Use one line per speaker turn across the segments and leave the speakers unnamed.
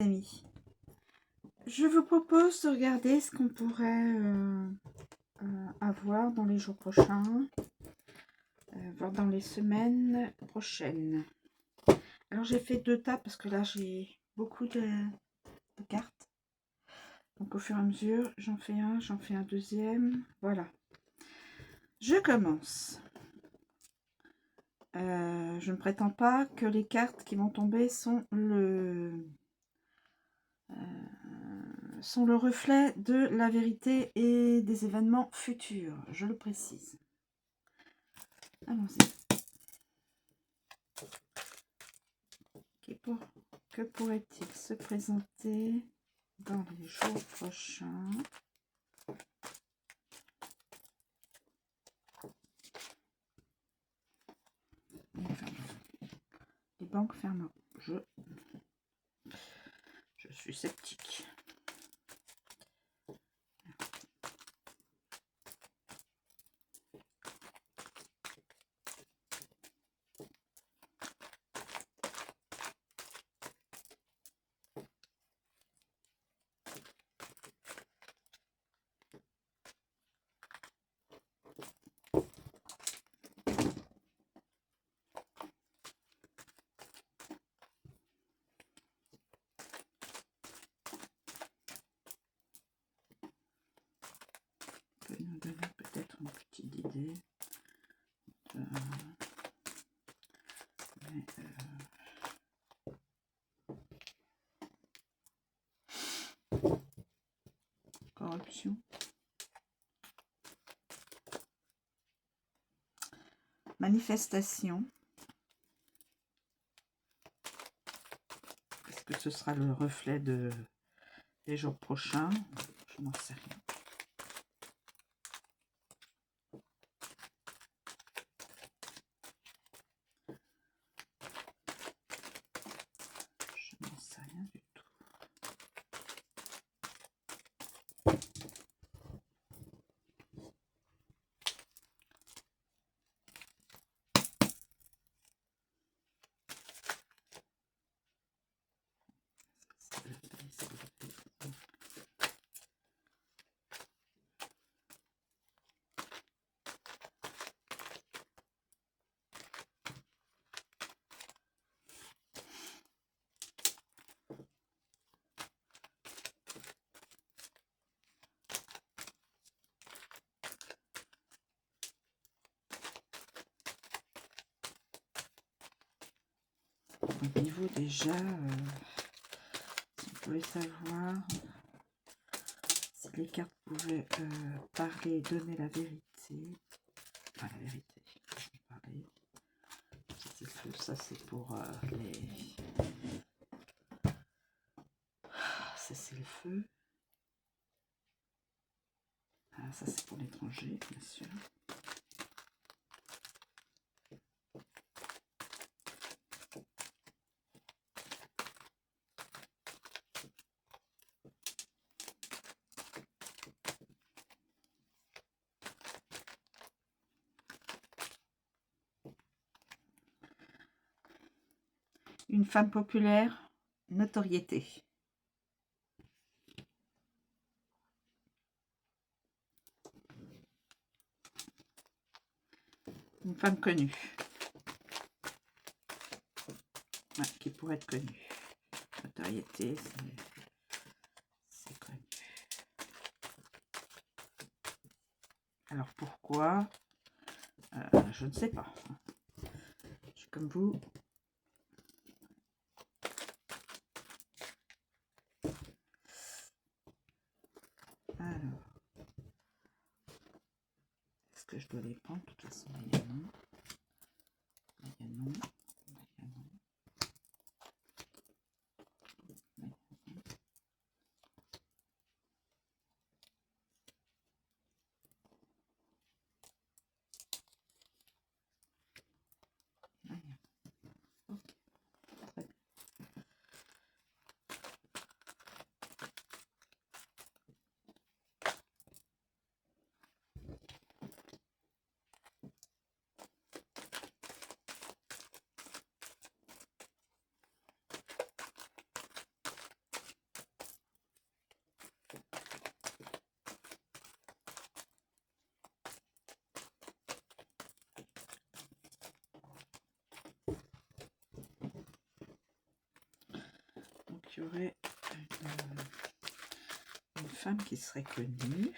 Amis, je vous propose de regarder ce qu'on pourrait avoir dans les jours prochains, voire dans les semaines prochaines. Alors j'ai fait 2 tas parce que là j'ai beaucoup de cartes. Donc au fur et à mesure, j'en fais un deuxième. Voilà. Je commence. Je ne prétends pas que les cartes qui vont tomber sont le reflet de la vérité et des événements futurs, je le précise. Allons-y. Que pourrait-il se présenter dans les jours prochains? Les banques ferment. Je suis sceptique. Peut nous donner peut-être une petite idée de... corruption. Manifestation. Est-ce que ce sera le reflet de les jours prochains? Je n'en sais rien. Je n'en sais rien du tout. Au niveau déjà, si vous pouvez savoir si les cartes pouvaient parler, donner la vérité. Enfin, la vérité, parler. C'est le feu, ça c'est pour les... Ça c'est le feu. Ah, ça c'est pour l'étranger, bien sûr. Une femme populaire, notoriété. Une femme connue. Ouais, qui pourrait être connue. Notoriété, c'est connu. Alors pourquoi? Je ne sais pas. Je suis comme vous. Alors, est-ce que je dois les prendre? De toute façon, il y a non. Il y a non. qu'il y aurait une femme qui serait connue,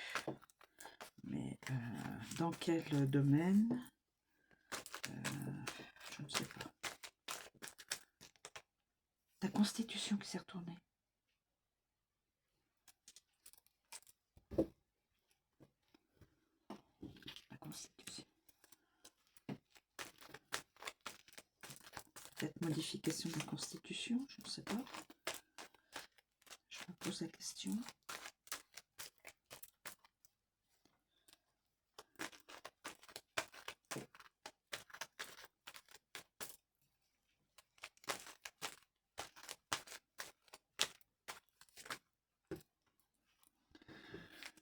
mais dans quel domaine, je ne sais pas. Ta constitution qui s'est retournée. La constitution. Peut-être modification de la constitution, je ne sais pas. Je me pose la question.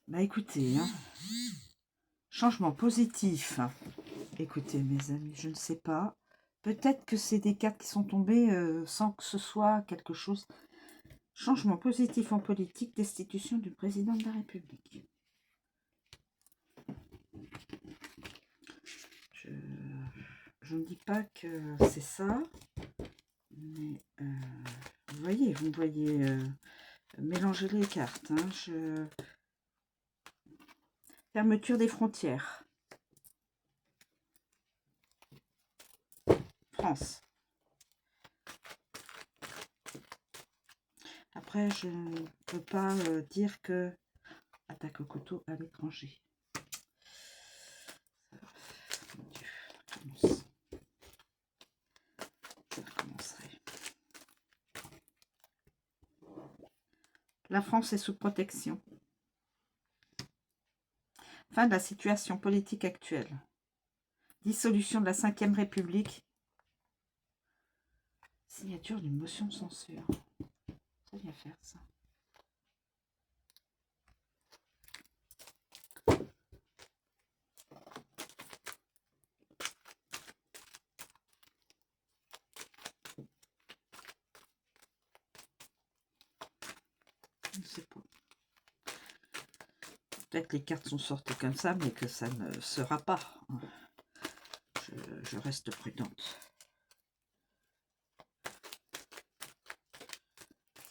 Bah écoutez, hein, changement positif. Écoutez mes amis, je ne sais pas. Peut-être que c'est des cartes qui sont tombées sans que ce soit quelque chose. Changement positif en politique, destitution du président de la République. Je ne dis pas que c'est ça, mais vous voyez mélanger les cartes. Hein, Fermeture des frontières. France. Après, je ne peux pas dire que attaque au couteau à l'étranger. Mon Dieu, ça recommencerait. La France est sous protection. Fin de la situation politique actuelle. Dissolution de la Ve République. Signature d'une motion de censure. Ça vient faire ça. Je ne sais pas. Peut-être que les cartes sont sorties comme ça, mais que ça ne sera pas. Je reste prudente.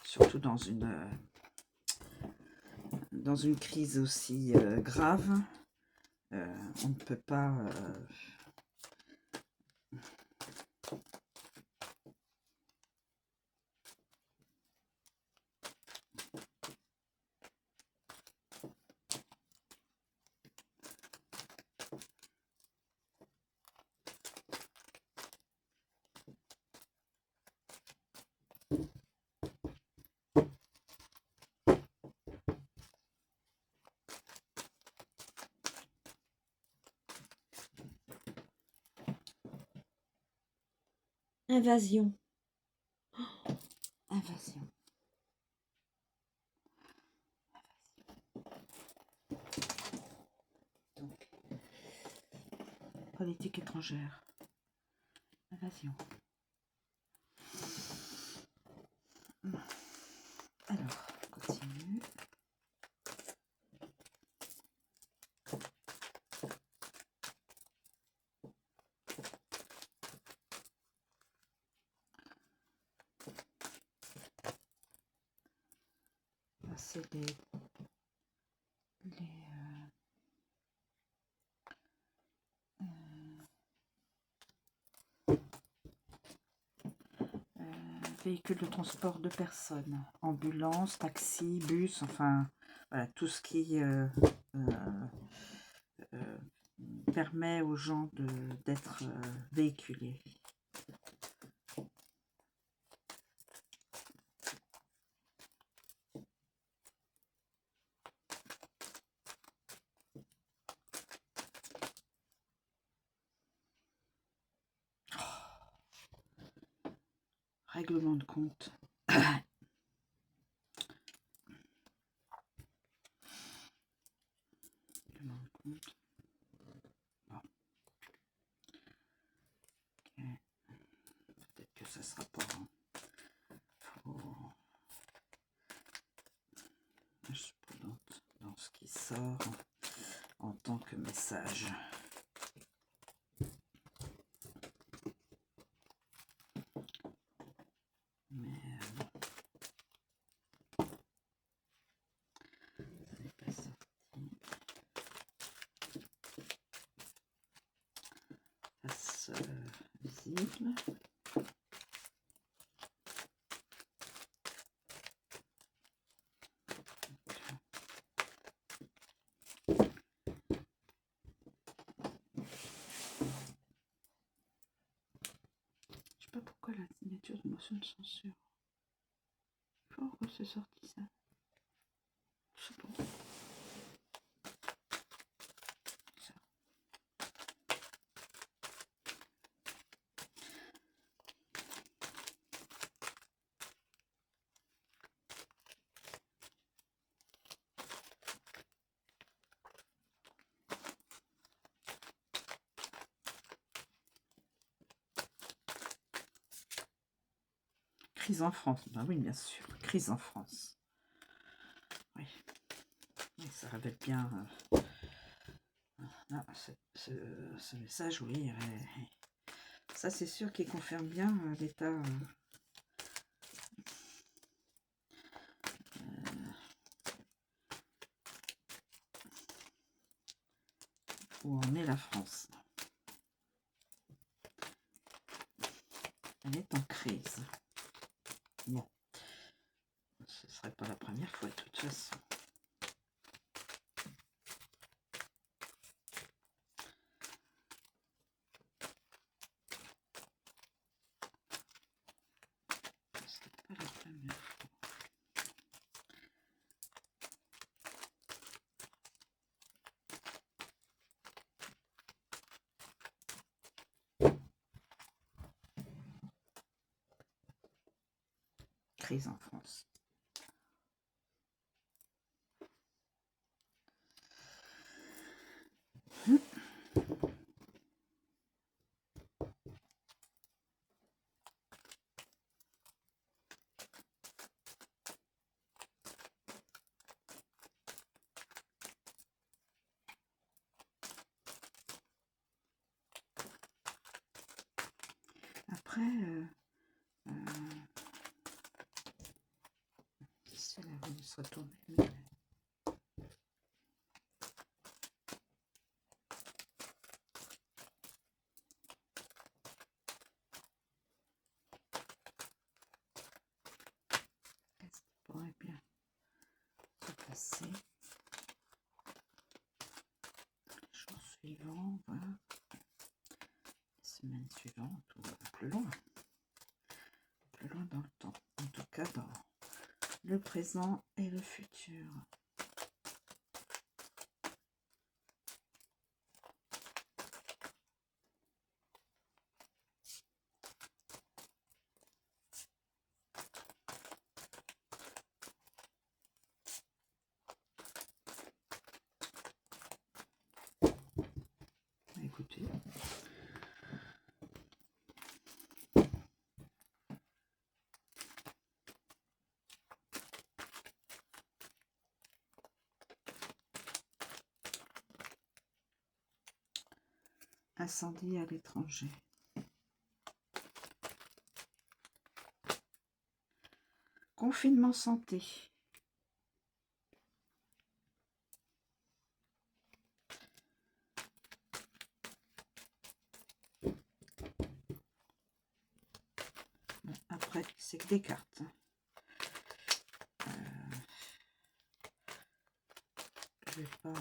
Surtout dans une crise aussi grave. On ne peut pas... Invasion. Invasion. Donc, politique étrangère. Invasion. Alors, on continue. C'est véhicules de transport de personnes, ambulance, taxi, bus, enfin voilà, tout ce qui permet aux gens d'être véhiculés. Règlement de compte. Règlement de compte. Bon. Okay. Peut-être que ça sera pas. Je suis prudente dans ce qui sort en tant que message. Mais sensible. Je sais pas pourquoi la signature de motion de censure. Pourquoi c'est sorti ça? Je sais pas. Ça. Crise en France. Bah oui, bien sûr. Crise en France. Oui. Oui, ça révèle bien ce message, oui. Ça, c'est sûr qu'il confirme bien l'état où en est la France. Elle est en crise. Bon, ce ne serait pas la première fois de toute façon. C'est pas la première fois. Crise en France. Après, si la roue se retourne, qu'est-ce qui pourrait bien se passer les jours suivants, voilà. Les semaines suivantes ou plus loin dans le temps, en tout cas dans le présent et le futur. Écoutez, incendie à l'étranger. Confinement santé. Bon, après, c'est que des cartes. Je vais pas...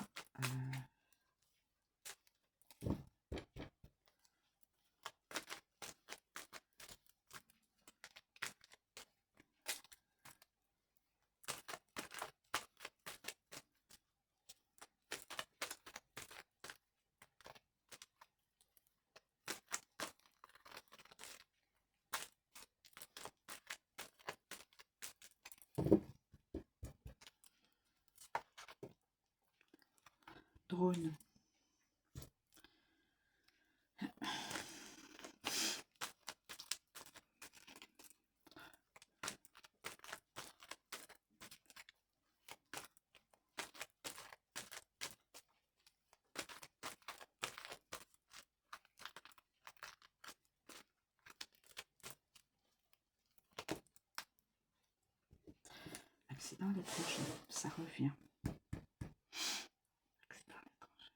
drone. Accident à l'étranger, ça revient. Accident à l'étranger.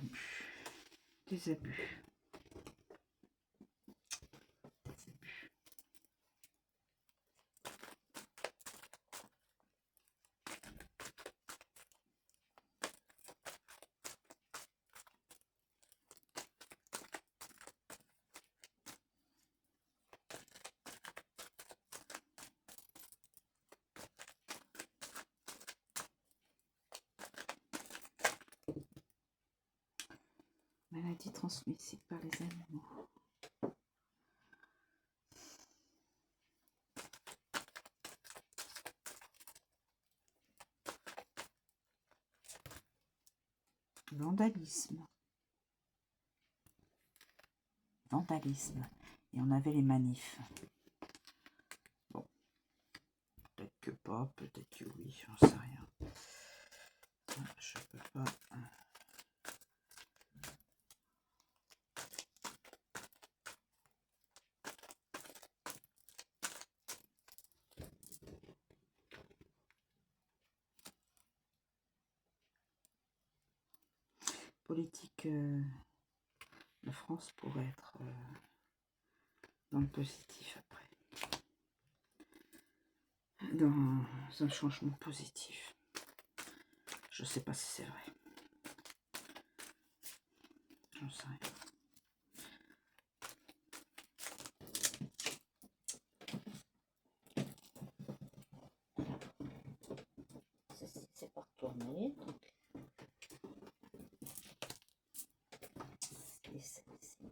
abus. Des abus. Maladie transmissible par les animaux. Vandalisme. Vandalisme. Et on avait les manifs. Bon. Peut-être que pas, peut-être que oui, j'en sais rien. Je peux pas... Politique de France pourrait être dans le positif après. Dans un changement positif. Je sais pas si c'est vrai. J'en sais rien. Ceci, c'est pas retourné. Donc... Et celle-ci.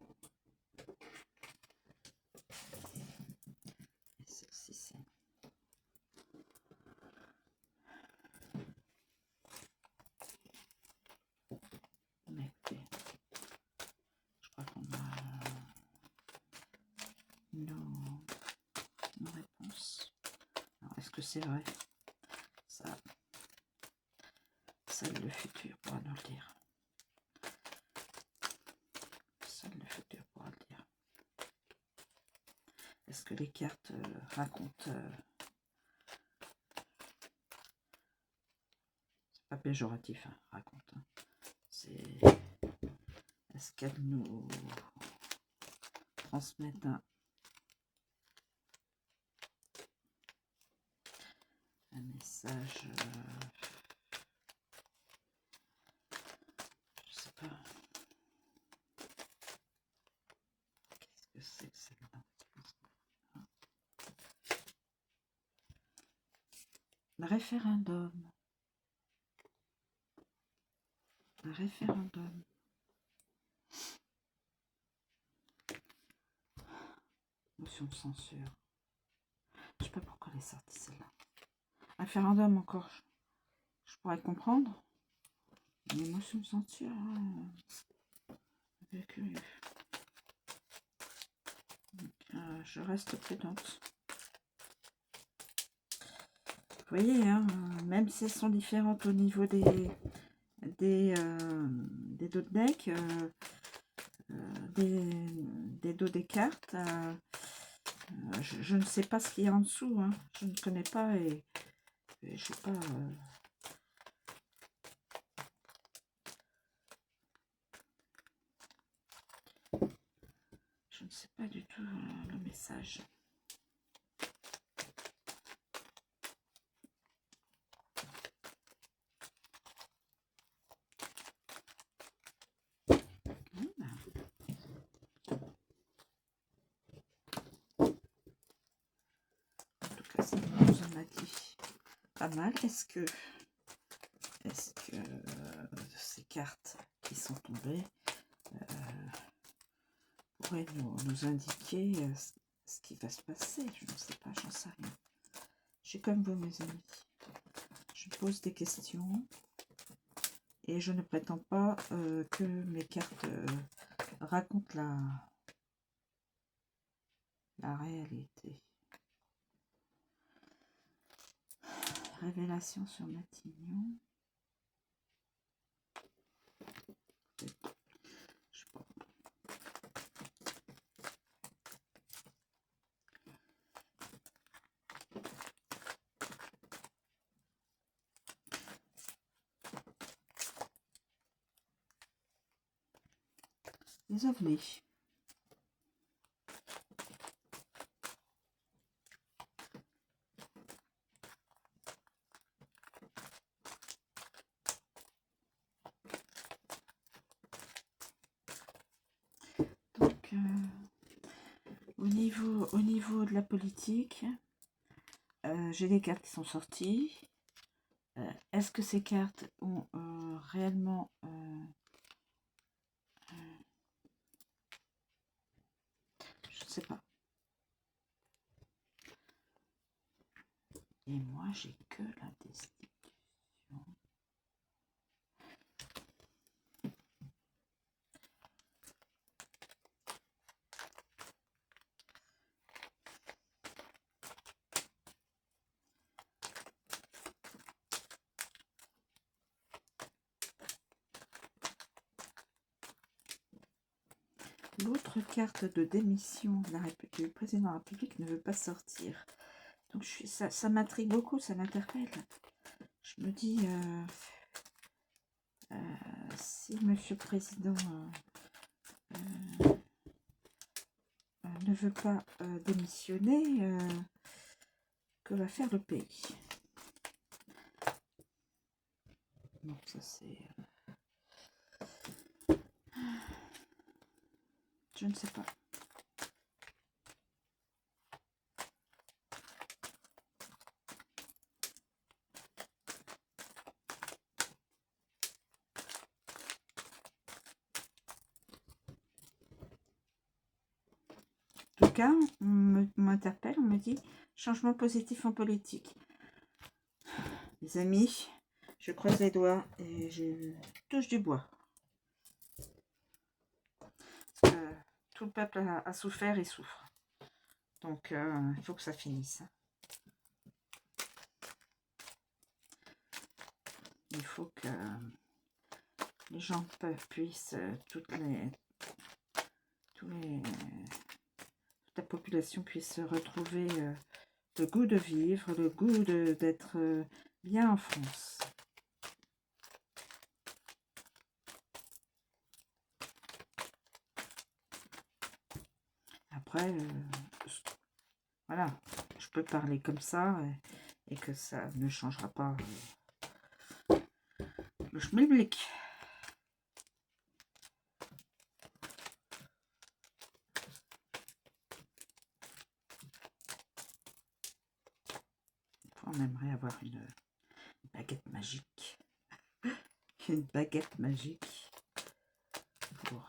Et celle-ci, c'est... Mais écoutez, je crois qu'on a nos réponses. Alors, est-ce que c'est vrai? Ça, seul le futur pourra nous le dire. Seul le futur pourra le dire. Est-ce que les cartes racontent... c'est pas péjoratif, hein, raconte. Hein. C'est... Est-ce qu'elles nous transmettent un message... je sais pas. Qu'est-ce que c'est que celle-là? Un référendum. Un référendum. Motion de censure. Je sais pas pourquoi elle est sortie celle-là. Un référendum encore, je pourrais comprendre. Mais motion de censure, c'est curieux. Donc, je reste prudente. Vous voyez, hein, même si elles sont différentes au niveau des dos de deck, des dos des cartes, je ne sais pas ce qu'il y a en dessous. Hein. Je ne connais pas et je sais pas... je ne sais pas du tout le message. Ça nous en a dit pas mal. Est-ce que ces cartes qui sont tombées pourraient nous indiquer ce qui va se passer? Je ne sais pas, j'en sais rien. Je suis comme vous, mes amis. Je pose des questions et je ne prétends pas que mes cartes racontent la réalité. Révélation sur Matignon. Je sais pas. des ovnis. Donc, au niveau de la politique, j'ai des cartes qui sont sorties. Est-ce que ces cartes ont réellement... je ne sais pas. Et moi, j'ai que la destitution. L'autre carte de démission du président de la République ne veut pas sortir. Donc ça m'intrigue beaucoup, ça m'interpelle. Je me dis, si Monsieur le Président ne veut pas démissionner, que va faire le pays? Donc ça c'est... je ne sais pas. En tout cas, on m'interpelle, on me dit changement positif en politique. Les amis, je croise les doigts et je touche du bois. Tout le peuple a souffert et souffre. Donc, il faut que ça finisse. Il faut que les gens puissent, toute la population puisse retrouver le goût de vivre, le goût d'être bien en France. Après, voilà, je peux parler comme ça et que ça ne changera pas le schmilblick. On aimerait avoir une baguette magique. Une baguette magique pour...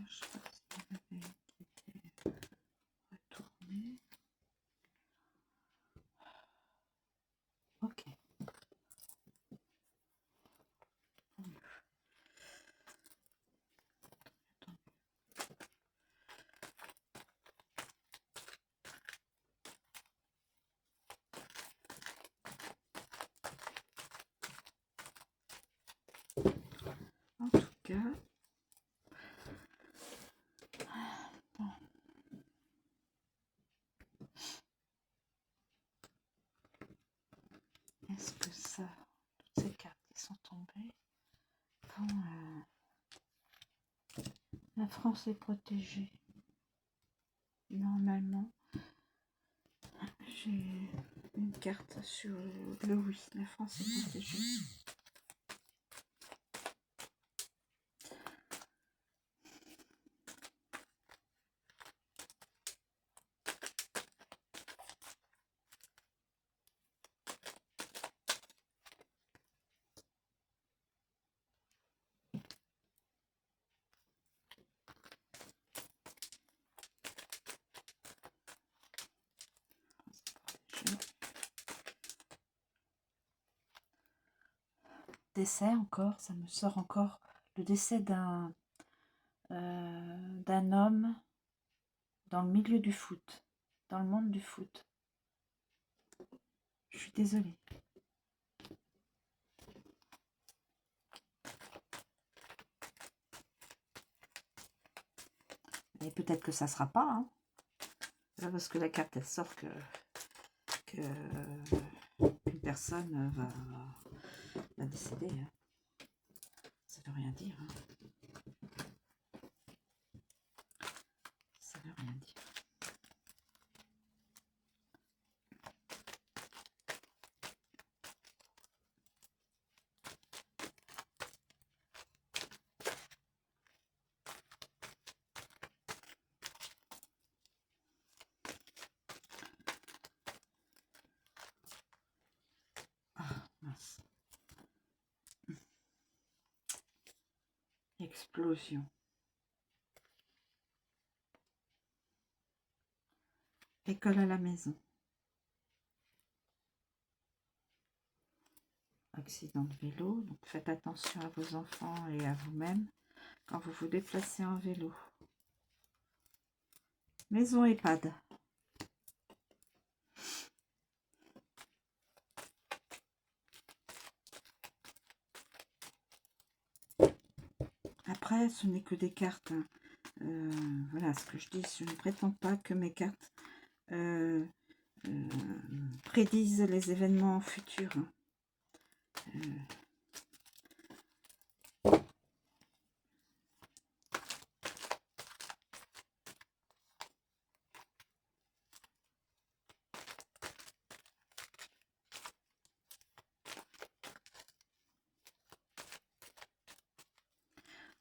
je sais pas si elle avait été retournée. Ok. En tout cas, bon. Est-ce que ça, toutes ces cartes qui sont tombées, quand la France est protégée? Normalement, j'ai une carte sur le oui, la France est protégée. Décès encore, ça me sort encore le décès d'un d'un homme dans le milieu du foot, dans le monde du foot. Je suis désolée. Et peut-être que ça ne sera pas. Hein. Là, parce que la carte, elle sort que une personne va décéder. Hein. Ça ne veut rien dire. Hein. Ça ne veut rien dire. Ah, mince. Explosion. École à la maison. Accident de vélo. Donc faites attention à vos enfants et à vous-même quand vous vous déplacez en vélo. Maison EHPAD. Après, ce n'est que des cartes. Hein. Voilà ce que je dis. Je ne prétends pas que mes cartes prédisent les événements futurs. Hein.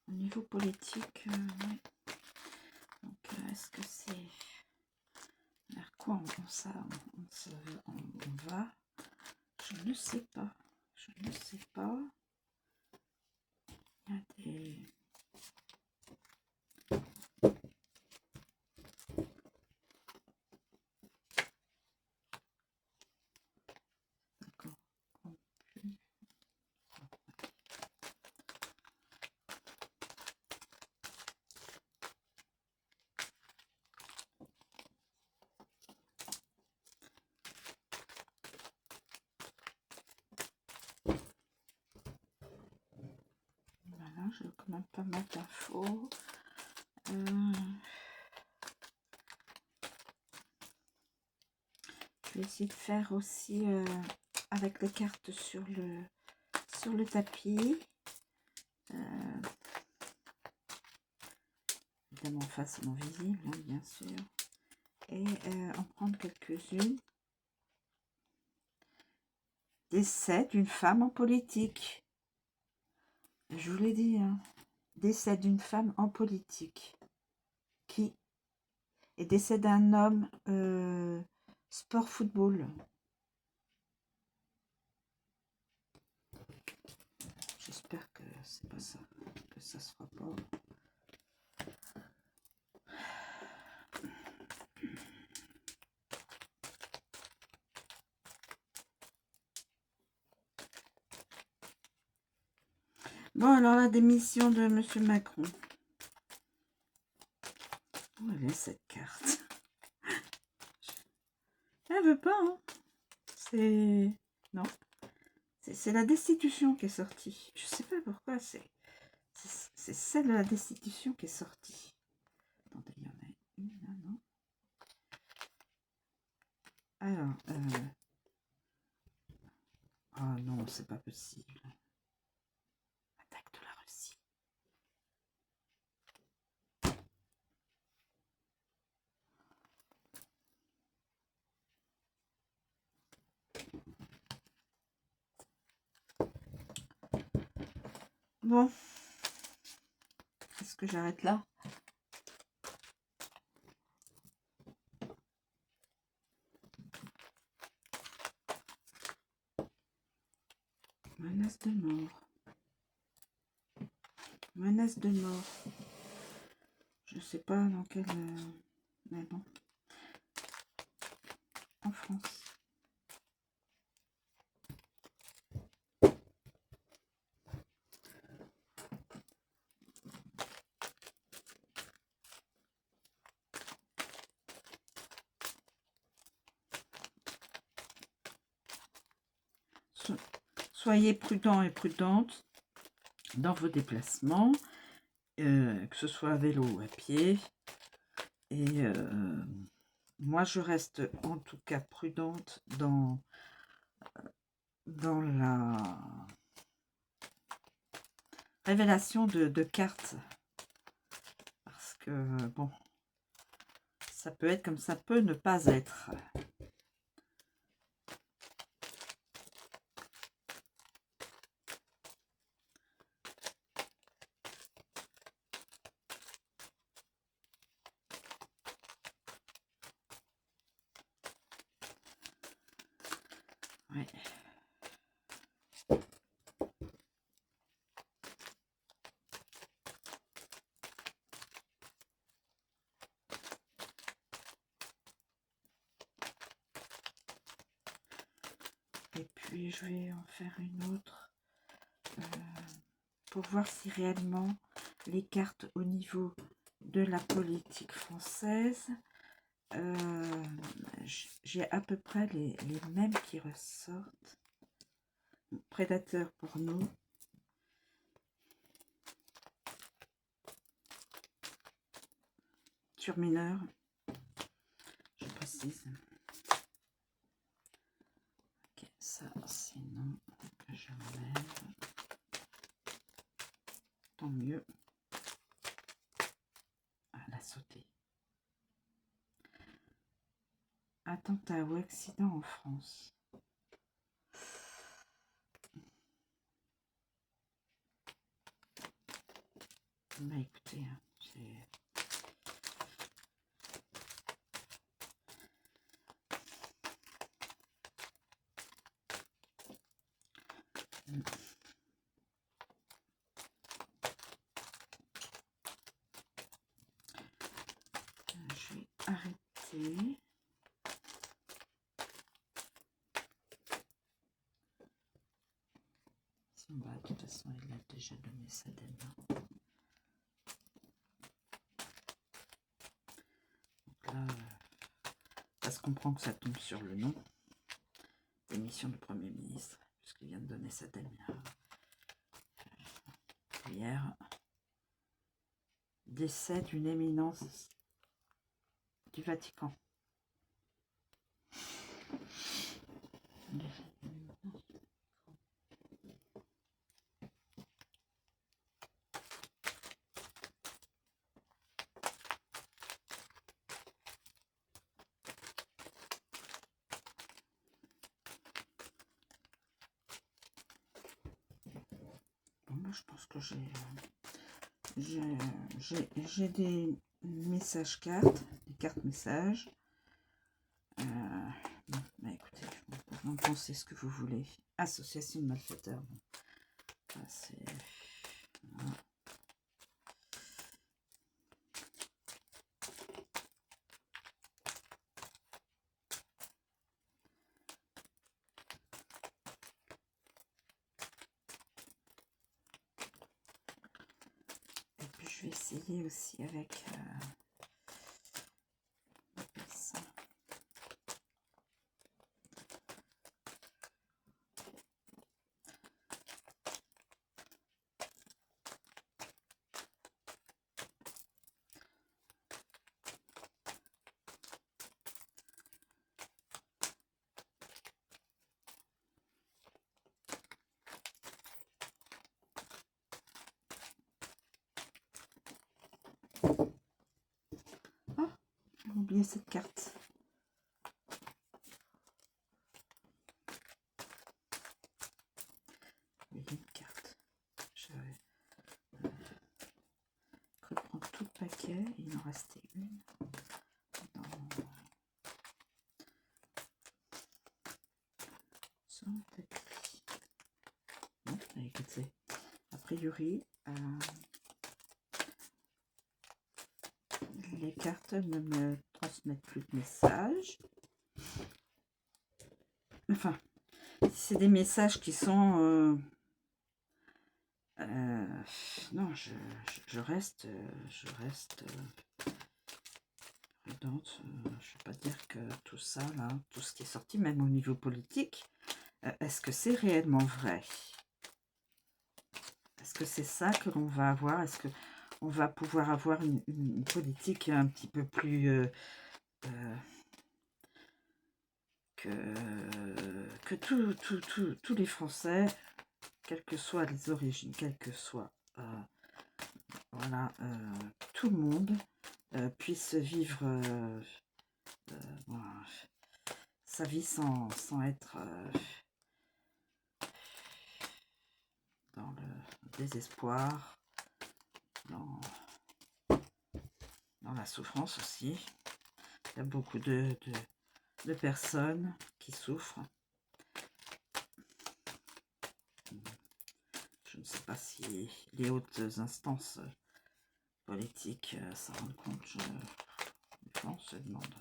Au niveau politique, ouais. Donc, est-ce que c'est vers quoi on va? Je ne sais pas. Je ne sais pas. Il y a des... D'accord. Voilà, j'ai quand même pas mal d'infos. Je vais essayer de faire aussi avec les cartes sur le tapis. Évidemment facilement visible, hein, bien sûr. Et en prendre quelques-unes. Décès d'une femme en politique. Je vous l'ai dit, hein. Décès d'une femme en politique. Qui est décès d'un homme sport football. J'espère que c'est pas ça, que ça se fera pas. Bon, alors la démission de Monsieur Macron. Où elle est cette carte? Elle veut pas, hein. C'est... Non. C'est la destitution qui est sortie. Je sais pas pourquoi, c'est celle de la destitution qui est sortie. Attendez, il y en a une là, non? Alors, oh non, c'est pas possible. Attaque de la Russie. Bon. Est-ce que j'arrête là? Menace de mort. Menace de mort. Je sais pas dans quel... mais bon. En France. Soyez prudents et prudentes dans vos déplacements, que ce soit à vélo ou à pied. Et moi, je reste en tout cas prudente dans la révélation de cartes. Parce que, bon, ça peut être comme ça peut ne pas être. Ouais. Et puis, je vais en faire une autre pour voir si réellement les cartes au niveau de la politique française, j'ai à peu près les mêmes qui ressortent. Prédateur pour nous. Surmineur, je précise. Ok, ça c'est non, je l'enlève. Tant mieux. Ah, la sauter. Attentat ou accident en France. Bah écoutez, c'est... Je vais arrêter. Bah, de toute façon, il a déjà donné sa dame. Donc là, ça se comprend que ça tombe sur le nom. Émission du Premier ministre, puisqu'il vient de donner sa dame hier. Décès d'une éminence du Vatican. Bon, moi, je pense que j'ai des messages cartes, des cartes messages. Bon, bah écoutez, vous en pensez ce que vous voulez. Association de malfaiteurs. Bon. C'est... Voilà. Et puis je vais essayer aussi avec ça. Ah, j'ai oublié cette carte. Une carte. J'avais cru prendre tout le paquet. Il en restait une. Dans... Sur le tapis. Bon, écoutez, a priori, les cartes ne me transmettent plus de messages. Enfin, c'est des messages qui sont... non, je reste prudente. Je ne vais pas dire que tout ça, là, tout ce qui est sorti, même au niveau politique, Est-ce que c'est réellement vrai? Est-ce que c'est ça que l'on va avoir? Est-ce qu'on va pouvoir avoir une politique un petit peu plus... que tous les Français, quelles que soient les origines, quelles que soient... voilà, tout le monde puisse vivre voilà, sa vie sans être dans le désespoir, dans la souffrance aussi. Il y a beaucoup de personnes qui souffrent. Je ne sais pas si les hautes instances politiques s'en rendent compte. On se demande.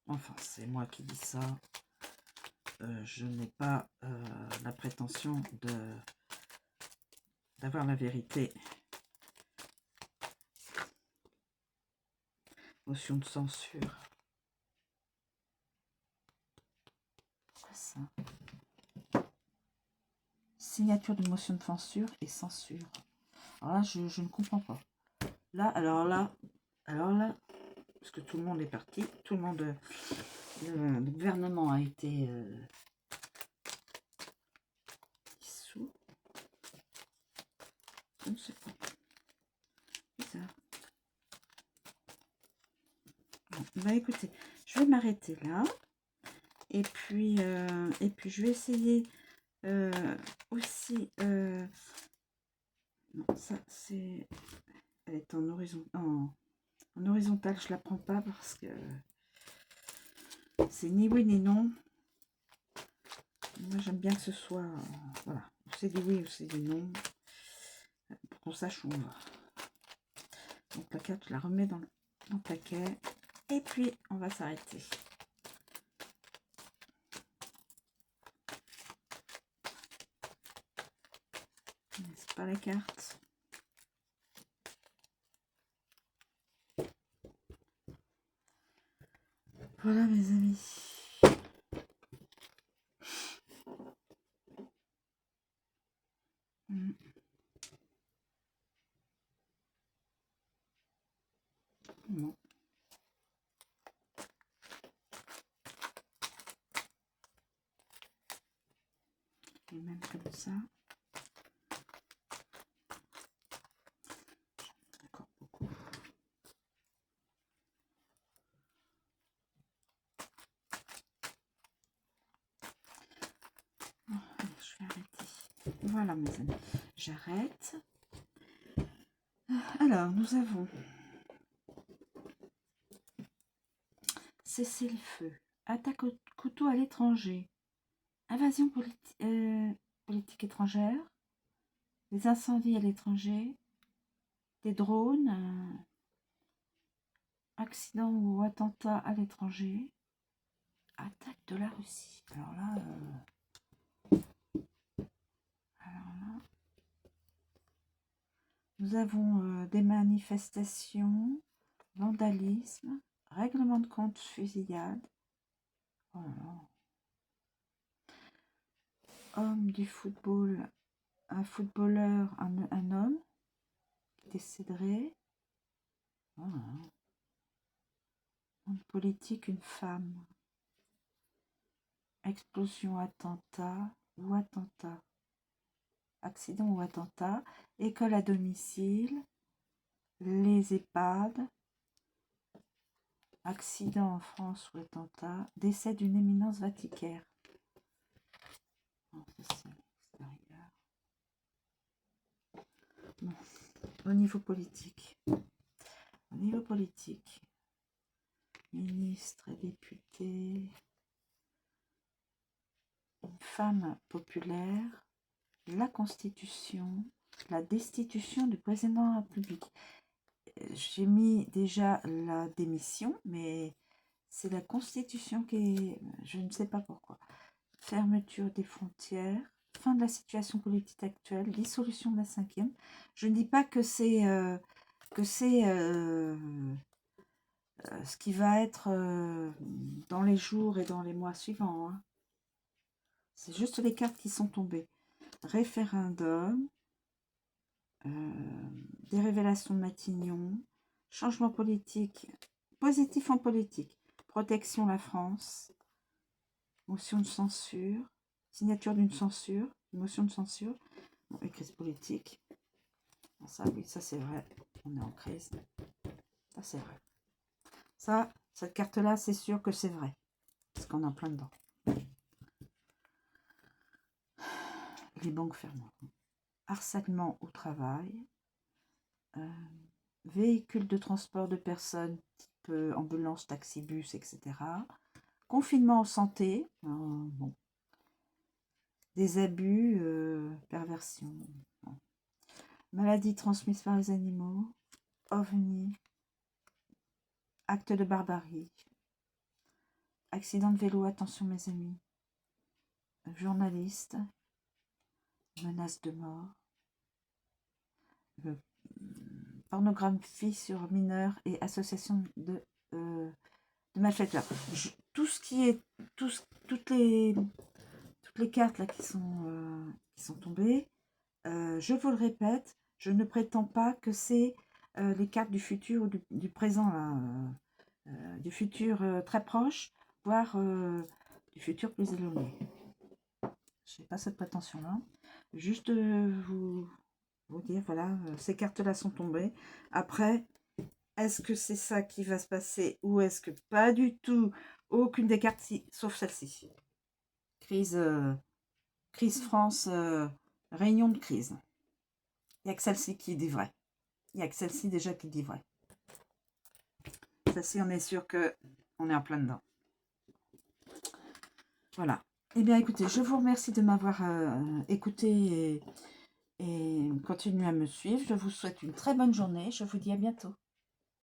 Enfin, c'est moi qui dis ça. Je n'ai pas la prétention d'avoir la vérité. Motion de censure. Quoi ça? Signature de motion de censure et censure. Alors là, je ne comprends pas. Là, alors là, parce que tout le monde est parti, tout le monde, le gouvernement a été dissous. Je ne sais pas. Bizarre. Bon, bah écoutez, je vais m'arrêter là. Et puis je vais essayer aussi. Non, ça c'est. Elle est en horizontal, je la prends pas parce que c'est ni oui ni non. Moi j'aime bien que ce soit. Voilà, c'est du oui ou c'est du non. Pour qu'on sache où on va. Donc la carte, je la remets dans le paquet. Et puis on va s'arrêter. C'est pas la carte. Voilà mes amis. Non. Et même comme ça. Encore beaucoup. Oh, allez, je vais arrêter. Voilà mes amis. J'arrête. Alors, nous avons cessez le feu, attaque au couteau à l'étranger, invasion politique étrangère, des incendies à l'étranger, des drones, accident ou attentat à l'étranger, attaque de la Russie. Alors là, nous avons des manifestations, vandalisme, règlement de compte, fusillade. Oh là là. Homme du football, un footballeur, un homme qui décéderait. Oh là là. Homme politique, une femme. Explosion, attentat ou attentat. Accident ou attentat. École à domicile. Les EHPAD. Accident en France ou attentat. Décès d'une éminence vaticaire. Non, ça c'est l'extérieur. Bon. Au niveau politique. Au niveau politique. Ministre et député. Une femme populaire. La Constitution. La destitution du président de la République. J'ai mis déjà la démission, mais c'est la Constitution qui est... Je ne sais pas pourquoi. Fermeture des frontières, fin de la situation politique actuelle, dissolution de la 5e. Je ne dis pas que c'est ce qui va être dans les jours et dans les mois suivants. Hein. C'est juste les cartes qui sont tombées. Référendum, des révélations de Matignon, changement politique, positif en politique, protection la France, motion de censure, signature d'une censure, motion de censure, bon, et crise politique. Bon, ça, oui, ça c'est vrai, on est en crise. Ça c'est vrai. Ça, cette carte-là, c'est sûr que c'est vrai, parce qu'on est en plein dedans. Les banques ferment. Harcèlement au travail, véhicules de transport de personnes, type ambulance, taxi, bus, etc. Confinement en santé, bon. Des abus, perversion. Bon. Maladies transmises par les animaux, ovnis, actes de barbarie, accident de vélo, attention mes amis, journaliste, menace de mort, pornographie sur mineurs et association de malfaiteurs. Tout ce qui est, toutes les cartes là qui sont tombées, je vous le répète, je ne prétends pas que c'est les cartes du futur ou du présent, là, du futur très proche, voire du futur plus éloigné. Je n'ai pas cette prétention-là. Juste vous dire, voilà, ces cartes-là sont tombées. Après, est-ce que c'est ça qui va se passer ou est-ce que pas du tout? Aucune des cartes, sauf celle-ci. Crise France, réunion de crise. Il n'y a que celle-ci qui dit vrai. Il n'y a que celle-ci déjà qui dit vrai. Celle-ci, on est sûr qu'on est en plein dedans. Voilà. Eh bien, écoutez, je vous remercie de m'avoir écouté et continuez à me suivre. Je vous souhaite une très bonne journée. Je vous dis à bientôt.